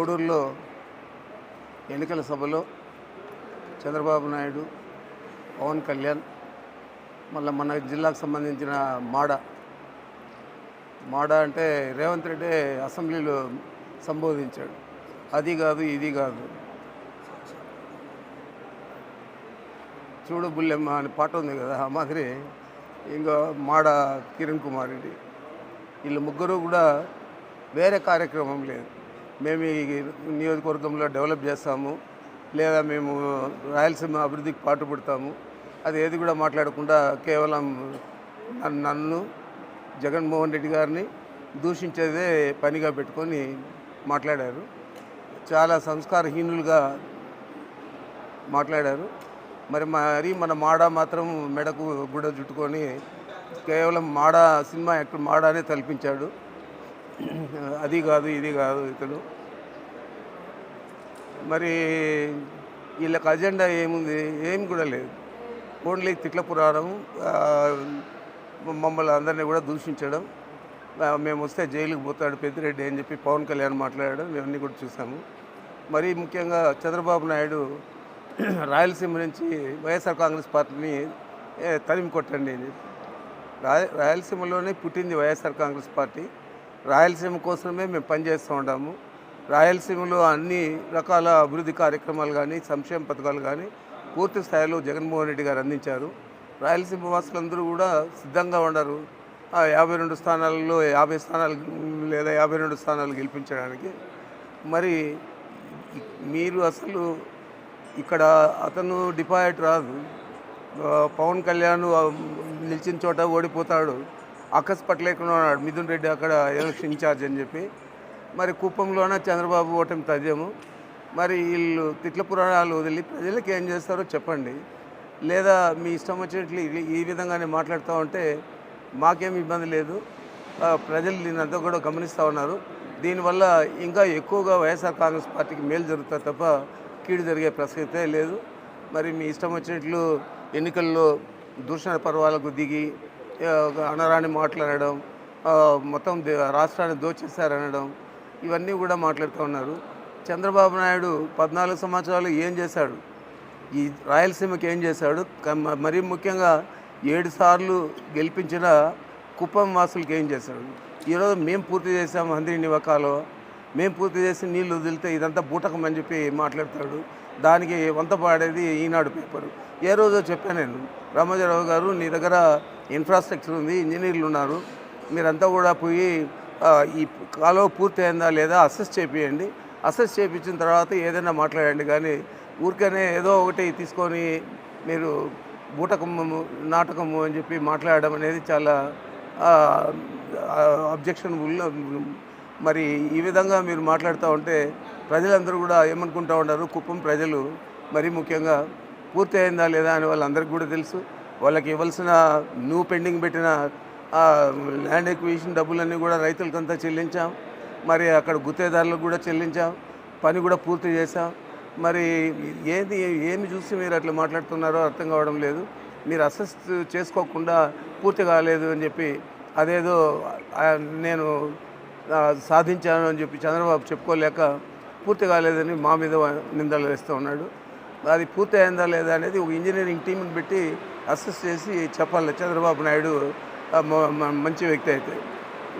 గూడూరులో ఎన్నికల సభలో చంద్రబాబు నాయుడు, పవన్ కళ్యాణ్, మళ్ళీ మన జిల్లాకు సంబంధించిన మాడ అంటే రేవంత్ రెడ్డి అసెంబ్లీలో సంబోధించాడు. అది కాదు ఇది కాదు, చూడు బుల్లెమ్మ అని పాట ఉంది కదా, ఆ మాదిరి ఇంకా కిరణ్ కుమార్ రెడ్డి వీళ్ళు ముగ్గురు కూడా వేరే కార్యక్రమం లేదు. మేము ఈ నియోజకవర్గంలో డెవలప్ చేస్తాము, లేదా మేము రాయలసీమ అభివృద్ధికి పాటుపడతాము, అది ఏది కూడా మాట్లాడకుండా కేవలం నన్ను, జగన్మోహన్ రెడ్డి గారిని దూషించేదే పనిగా పెట్టుకొని మాట్లాడారు. చాలా సంస్కారహీనులుగా మాట్లాడారు. మరి మన మాత్రం మెడకు గుడ్డ చుట్టుకొని కేవలం సినిమా యాక్టర్ మాడానే తలపించాడు. అది కాదు ఇది కాదు ఇతడు. మరి వీళ్ళకి అజెండా ఏముంది? ఏం కూడా లేదు. ఓన్లీ తిట్ల పురాణం, మమ్మల్ని అందరినీ కూడా దూషించడం, మేము వస్తే జైలుకి పోతాడు పెద్దిరెడ్డి అని చెప్పి పవన్ కళ్యాణ్ మాట్లాడడం ఇవన్నీ కూడా చూసాము. మరీ ముఖ్యంగా చంద్రబాబు నాయుడు రాయలసీమ నుంచి వైఎస్ఆర్ కాంగ్రెస్ పార్టీని తరిమి కొట్టండి అని చెప్పి. రాయలసీమలోనే పుట్టింది వైఎస్ఆర్ కాంగ్రెస్ పార్టీ. రాయలసీమ కోసమే మేము పనిచేస్తూ ఉంటాము. రాయలసీమలో అన్ని రకాల అభివృద్ధి కార్యక్రమాలు కానీ, సంక్షేమ పథకాలు కానీ పూర్తి స్థాయిలో జగన్మోహన్ రెడ్డి గారు అందించారు. రాయలసీమ వాసులందరూ కూడా సిద్ధంగా ఉన్నారు 52 స్థానాలలో 50 స్థానాలు లేదా 52 స్థానాలు గెలిపించడానికి. మరి మీరు అసలు ఇక్కడ అతను డిపాజిట్ రాదు. పవన్ కళ్యాణ్ నిలిచిన చోట ఓడిపోతాడు. అక్కస్ పట్టలేకుండా ఉన్నాడు మిథున్ రెడ్డి అక్కడ ఎలక్షన్ ఇన్ఛార్జ్ అని చెప్పి. మరి కుప్పంలోనే చంద్రబాబు ఓటమి తథ్యము. మరి వీళ్ళు తిట్ల పురాణాలు వదిలి ప్రజలకు ఏం చేస్తారో చెప్పండి. లేదా మీ ఇష్టం వచ్చినట్లు ఈ విధంగానే మాట్లాడుతూ ఉంటే మాకేం ఇబ్బంది లేదు. ప్రజలు దీనంతా కూడా గమనిస్తూ ఉన్నారు. దీనివల్ల ఇంకా ఎక్కువగా వైఎస్ఆర్ కాంగ్రెస్ పార్టీకి మేలు జరుగుతుంది తప్ప కీడు జరిగే ప్రసక్తే లేదు. మరి మీ ఇష్టం వచ్చినట్లు ఎన్నికల్లో దూషణ పర్వాలకు దిగి అనరాని మాట్లాడడం, మొత్తం రాష్ట్రాన్ని దోచేశారనడం, ఇవన్నీ కూడా మాట్లాడుతూ ఉన్నారు. చంద్రబాబు నాయుడు 14 సంవత్సరాలు ఏం చేశాడు? ఈ రాయలసీమకి ఏం చేశాడు? మరీ ముఖ్యంగా 7 సార్లు గెలిపించిన కుప్పం వాసులకి ఏం చేశాడు? ఈరోజు మేము పూర్తి చేసాము అందరి నివకాలో, మేము పూర్తి చేసి నీళ్ళు వదిలితే ఇదంతా బూటకం అని చెప్పి మాట్లాడతాడు. దానికి వంత పాడేది ఈనాడు పేపరు. ఏ రోజో చెప్పాను నేను, రామోజీరావు గారు నీ దగ్గర ఇన్ఫ్రాస్ట్రక్చర్ ఉంది, ఇంజనీర్లు ఉన్నారు, మీరంతా కూడా పోయి ఈ కాలువ పూర్తి అయిందా లేదా అసెస్ చేపియండి. అసెస్ చేయించిన తర్వాత ఏదైనా మాట్లాడండి. కానీ ఊరికనే ఏదో ఒకటి తీసుకొని మీరు బూటకము నాటకము అని చెప్పి మాట్లాడడం అనేది చాలా అబ్జెక్షనబుల్. మరి ఈ విధంగా మీరు మాట్లాడుతూ ఉంటే ప్రజలందరూ కూడా ఏమనుకుంటూ ఉన్నారు? కుప్పం ప్రజలు మరీ ముఖ్యంగా పూర్తి అయిందా లేదా అని వాళ్ళందరికీ కూడా తెలుసు. వాళ్ళకి ఇవ్వాల్సిన నువ్వు పెండింగ్ పెట్టిన ల్యాండ్ ఎక్విజిషన్ డబ్బులన్నీ కూడా రైతులకంతా చెల్లించాం. మరి అక్కడ గుత్తేదారులకు కూడా చెల్లించాం. పని కూడా పూర్తి చేశాం. మరి ఏమి చూసి మీరు అట్లా మాట్లాడుతున్నారో అర్థం కావడం లేదు. మీరు అసెస్ చేసుకోకుండా పూర్తి కాలేదు అని చెప్పి అదేదో నేను సాధించాను అని చెప్పి చంద్రబాబు చెప్పుకోలేక పూర్తి కాలేదని మా మీద నిందలు వేస్తూ ఉన్నాడు. అది పూర్తి అయిందా లేదా అనేది ఒక ఇంజనీరింగ్ టీంని పెట్టి అసెస్ చేసి చెప్పాలి. చంద్రబాబు నాయుడు మంచి వ్యక్తి అయితే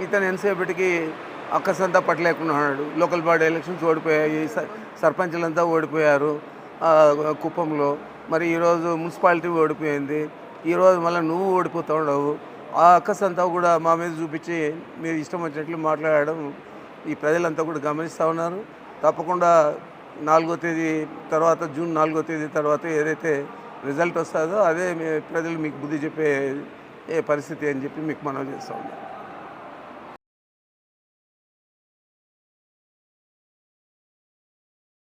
ఇతను ఎంతసేపటికి అక్కసంతా పట్టలేకుండా ఉన్నాడు. లోకల్ బాడీ ఎలక్షన్స్ ఓడిపోయాయి, సర్పంచులంతా ఓడిపోయారు కుప్పంలో. మరి ఈరోజు మున్సిపాలిటీ ఓడిపోయింది. ఈరోజు మళ్ళీ నువ్వు ఓడిపోతూ ఉండవు. ఆ అక్కసంతా కూడా మా మీద చూపించి మీరు ఇష్టం వచ్చినట్లు మాట్లాడడం ఈ ప్రజలంతా కూడా గమనిస్తూ ఉన్నారు. తప్పకుండా 4వ తేదీ తర్వాత, జూన్ 4వ తేదీ తర్వాత ఏదైతే రిజల్ట్ వస్తుందో అదే ప్రజలు మీకు బుద్ధి చెప్పే పరిస్థితి అని చెప్పి మీకు మనవి చేస్తూ ఉన్నాను.